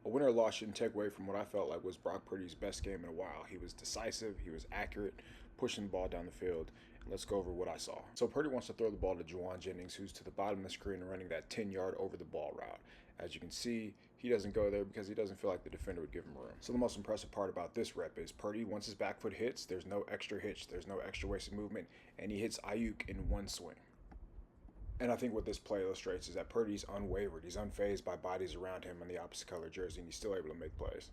A win or loss shouldn't take away from what I felt like was Brock Purdy's best game in a while. He was decisive, he was accurate, pushing the ball down the field. And let's go over what I saw. So Purdy wants to throw the ball to Juwan Jennings, who's to the bottom of the screen running that 10-yard over the ball route. As you can see, he doesn't go there because he doesn't feel like the defender would give him room. So the most impressive part about this rep is Purdy, once his back foot hits, there's no extra hitch, there's no extra wasted movement, and he hits Ayuk in one swing. And I think what this play illustrates is that Purdy's unwavered. He's unfazed by bodies around him in the opposite color jersey, and he's still able to make plays.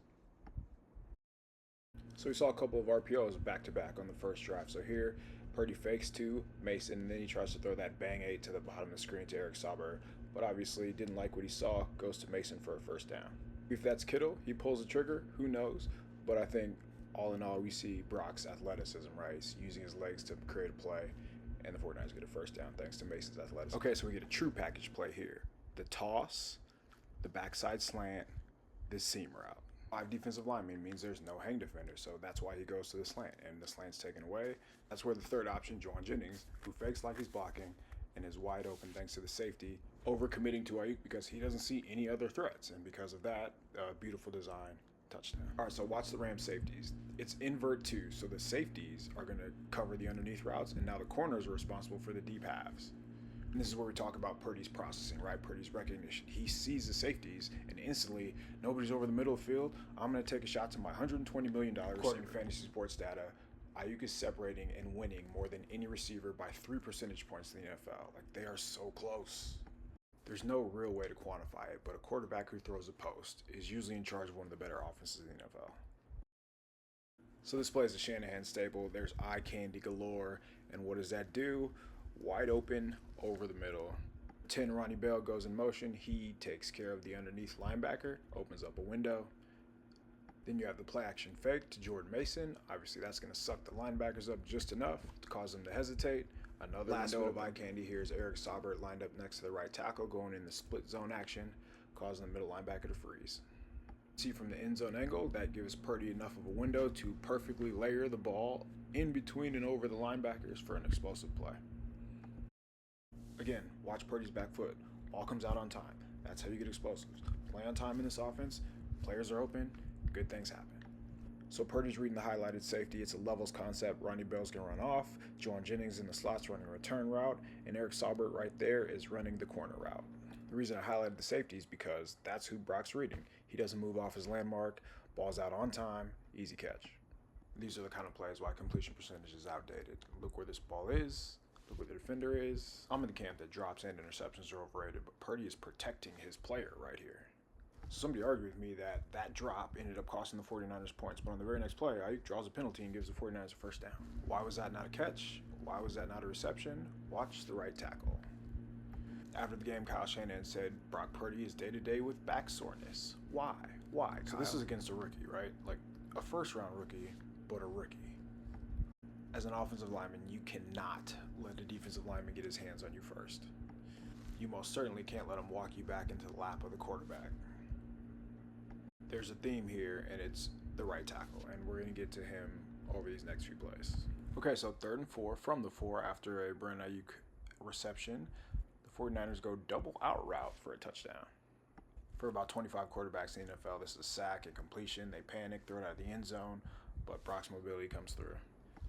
So we saw a couple of RPOs back-to-back on the first drive. So here, Purdy fakes to Mason, and then he tries to throw that bang 8 to the bottom of the screen to Eric Sauber, but obviously didn't like what he saw, goes to Mason for a first down. If that's Kittle, he pulls the trigger, who knows? But I think all in all, we see Brock's athleticism, right? He's using his legs to create a play, and the 49ers get a first down thanks to Mason's athleticism. Okay, so we get a true package play here. The toss, the backside slant, this seam route. 5 defensive linemen means there's no hang defender, so that's why he goes to the slant, and the slant's taken away. That's where the third option, Juwan Jennings, who fakes like he's blocking and is wide open thanks to the safety, overcommitting to Ayuk because he doesn't see any other threats, and because of that, beautiful design, touchdown. All right, so watch the Rams safeties. It's invert 2, so the safeties are going to cover the underneath routes, and now the corners are responsible for the deep halves. And this is where we talk about Purdy's processing, right? Purdy's recognition. He sees the safeties, and instantly, nobody's over the middle of the field. I'm going to take a shot to my $120 million. According to fantasy sports data, Ayuk is separating and winning more than any receiver by 3 percentage points in the NFL. Like, they are so close. There's no real way to quantify it, but a quarterback who throws a post is usually in charge of one of the better offenses in the NFL. So this play is a Shanahan staple. There's eye candy galore, and what does that do? Wide open over the middle. 10 Ronnie Bell goes in motion. He takes care of the underneath linebacker, opens up a window. Then you have the play action fake to Jordan Mason. Obviously that's going to suck the linebackers up just enough to cause them to hesitate. Another last window of eye candy here is Eric Sauber lined up next to the right tackle going in the split zone action, causing the middle linebacker to freeze. See from the end zone angle, that gives Purdy enough of a window to perfectly layer the ball in between and over the linebackers for an explosive play. Again, watch Purdy's back foot. Ball comes out on time. That's how you get explosives. Play on time in this offense. Players are open. Good things happen. So Purdy's reading the highlighted safety. It's a levels concept. Ronnie Bell's going to run off. Juwan Jennings in the slot's running a return route. And Eric Sauber right there is running the corner route. The reason I highlighted the safety is because that's who Brock's reading. He doesn't move off his landmark. Ball's out on time. Easy catch. These are the kind of plays why completion percentage is outdated. Look where this ball is. Look where the defender is. I'm in the camp that drops and interceptions are overrated, but Purdy is protecting his player right here. So somebody argued with me that that drop ended up costing the 49ers points, but on the very next play, Ayuk draws a penalty and gives the 49ers a first down. Why was that not a catch? Why was that not a reception? Watch the right tackle. After the game, Kyle Shanahan said Brock Purdy is day-to-day with back soreness. Why? Why, Kyle? So this is against a rookie, right? Like a first-round rookie, but a rookie. As an offensive lineman, you cannot let a defensive lineman get his hands on you first. You most certainly can't let him walk you back into the lap of the quarterback. There's a theme here, and it's the right tackle, and we're going to get to him over these next few plays. Okay, so 3rd and 4 from the 4 after a Brandon Ayuk reception. The 49ers go double out route for a touchdown. For about 25 quarterbacks in the NFL, this is a sack and completion. They panic, throw it out of the end zone, but Brock's mobility comes through.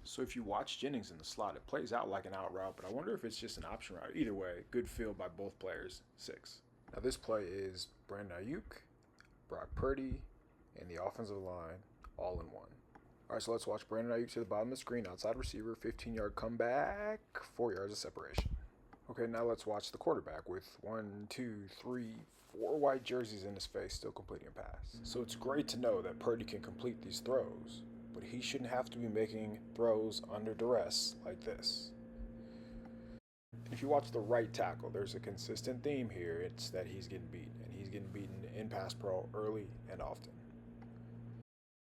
So if you watch Jennings in the slot, it plays out like an out route, but I wonder if it's just an option route. Either way, good field by both players, 6. Now this play is Brandon Ayuk, Brock Purdy, and the offensive line all in one. All right, so let's watch Brandon Ayuk to the bottom of the screen, outside receiver, 15-yard comeback, 4 yards of separation. Okay, now let's watch the quarterback with 1, 2, 3, 4 white jerseys in his face, still completing a pass. So it's great to know that Purdy can complete these throws, but he shouldn't have to be making throws under duress like this. If you watch the right tackle, there's a consistent theme here. It's that he's getting beaten, and he's getting beaten in pass pro early and often.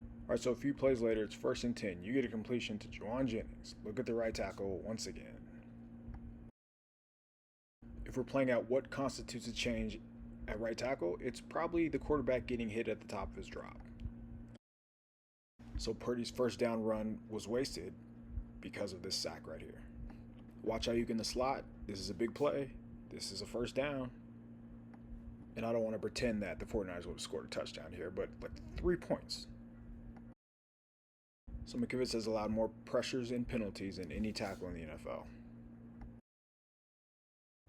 All right, so a few plays later, it's 1st and 10. You get a completion to Juwan Jennings. Look at the right tackle once again. If we're playing out what constitutes a change at right tackle, it's probably the quarterback getting hit at the top of his drop. So Purdy's first down run was wasted because of this sack right here. Watch Ayuk in the slot. This is a big play. This is a first down. And I don't want to pretend that the 49ers would have scored a touchdown here, but like 3 points. So McKivitz has allowed more pressures and penalties than any tackle in the NFL.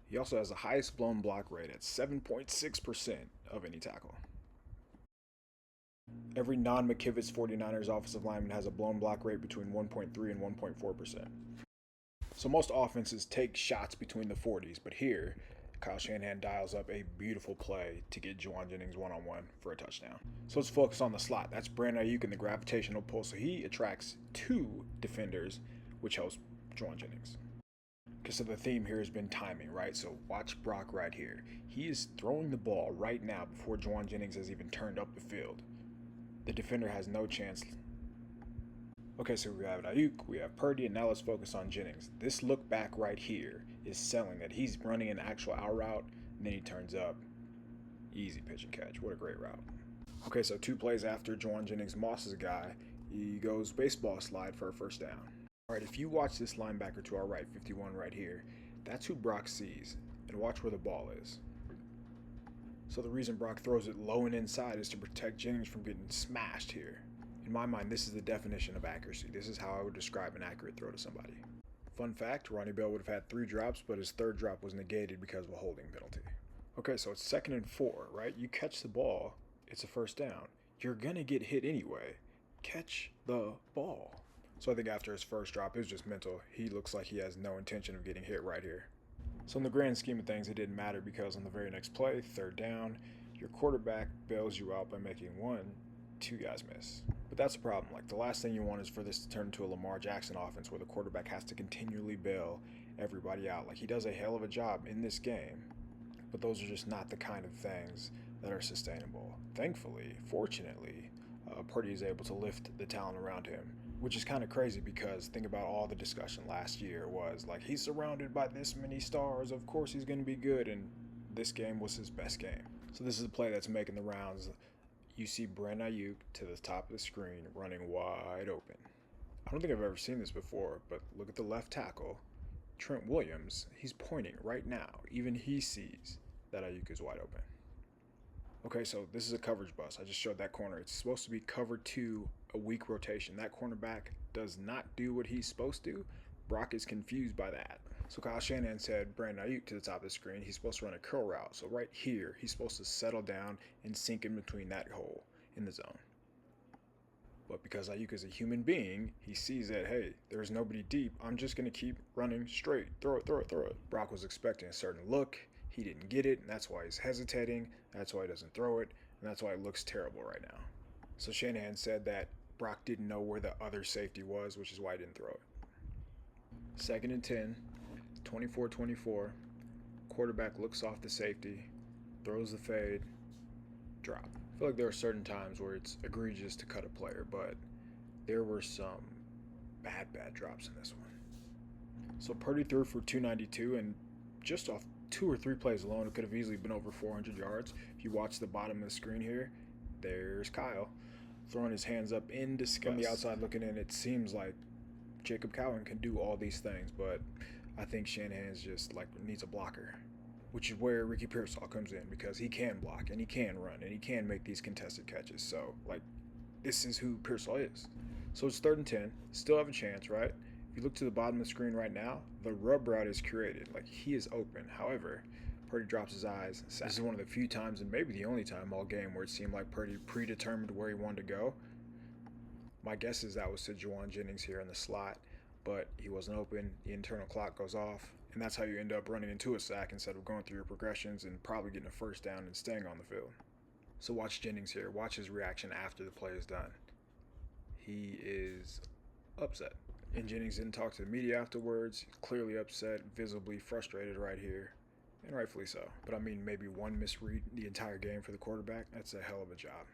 He also has the highest blown block rate at 7.6% of any tackle. Every non-McKivitz 49ers offensive lineman has a blown block rate between 1.3 and 1.4%. So most offenses take shots between the 40s, but here, Kyle Shanahan dials up a beautiful play to get Jauan Jennings one-on-one for a touchdown. So let's focus on the slot. That's Brandon Ayuk and the gravitational pull, so he attracts 2 defenders, which helps Jauan Jennings. Because so the theme here has been timing, right? So watch Brock right here. He is throwing the ball right now before Jauan Jennings has even turned up the field. The defender has no chance. Okay, so we have Ayuk, we have Purdy, and now let's focus on Jennings. This look back right here is selling that he's running an actual out route, and then he turns up. Easy pitch and catch. What a great route. Okay, so 2 plays after Jauan Jennings mosses a guy, he goes baseball slide for a first down. All right, if you watch this linebacker to our right, 51 right here, that's who Brock sees. And watch where the ball is. So the reason Brock throws it low and inside is to protect Jennings from getting smashed here. In my mind, this is the definition of accuracy. This is how I would describe an accurate throw to somebody. Fun fact, Ronnie Bell would have had 3 drops, but his 3rd drop was negated because of a holding penalty. Okay, so it's 2nd and 4, right? You catch the ball, it's a first down. You're gonna get hit anyway. Catch the ball. So I think after his first drop, it was just mental. He looks like he has no intention of getting hit right here. So in the grand scheme of things, it didn't matter because on the very next play, 3rd down, your quarterback bails you out by making 2 guys miss. But that's a problem. Like, the last thing you want is for this to turn into a Lamar Jackson offense where the quarterback has to continually bail everybody out. Like, he does a hell of a job in this game, but those are just not the kind of things that are sustainable. Thankfully, fortunately, Purdy is able to lift the talent around him, which is kind of crazy because think about all the discussion last year was like, he's surrounded by this many stars, of course he's going to be good, and this game was his best game. So this is a play that's making the rounds. You see Brandon Ayuk to the top of the screen running wide open. I don't think I've ever seen this before, but look at the left tackle, Trent Williams. He's pointing right now. Even he sees that Ayuk is wide open. Okay, so this is a coverage bust. I just showed that corner. It's supposed to be cover 2, a weak rotation. That cornerback does not do what he's supposed to. Brock is confused by that. So Kyle Shanahan said Brandon Ayuk to the top of the screen. He's supposed to run a curl route. So right here, he's supposed to settle down and sink in between that hole in the zone. But because Ayuk is a human being, he sees that, hey, there's nobody deep. I'm just going to keep running straight. Throw it, throw it, throw it. Brock was expecting a certain look. He didn't get it, and that's why he's hesitating. That's why he doesn't throw it, and that's why it looks terrible right now. So Shanahan said that Brock didn't know where the other safety was, which is why he didn't throw it. 2nd and 10, 24-24. Quarterback looks off the safety, throws the fade, drop. I feel like there are certain times where it's egregious to cut a player, but there were some bad drops in this one. So Purdy threw for 292, and just off 2 or 3 plays alone, it could have easily been over 400 yards. If you watch the bottom of the screen here, there's Kyle throwing his hands up in disgust. From the outside looking in, it seems like Jacob Cowan can do all these things, but I think Shanahan's just like needs a blocker, which is where Ricky Pearsall comes in because he can block and he can run and he can make these contested catches. So, like, this is who Pearsall is. So it's 3rd and 10. Still have a chance, right? If you look to the bottom of the screen right now, the rub route is created. Like, he is open. However, Purdy drops his eyes. This is one of the few times, and maybe the only time all game, where it seemed like Purdy predetermined where he wanted to go. My guess is that was to Jauan Jennings here in the slot, but he wasn't open. The internal clock goes off, and that's how you end up running into a sack instead of going through your progressions and probably getting a first down and staying on the field. So watch Jennings here. Watch his reaction after the play is done. He is upset. And Jennings didn't talk to the media afterwards. Clearly upset, visibly frustrated right here, and rightfully so. But I mean, maybe one misread the entire game for the quarterback. That's a hell of a job.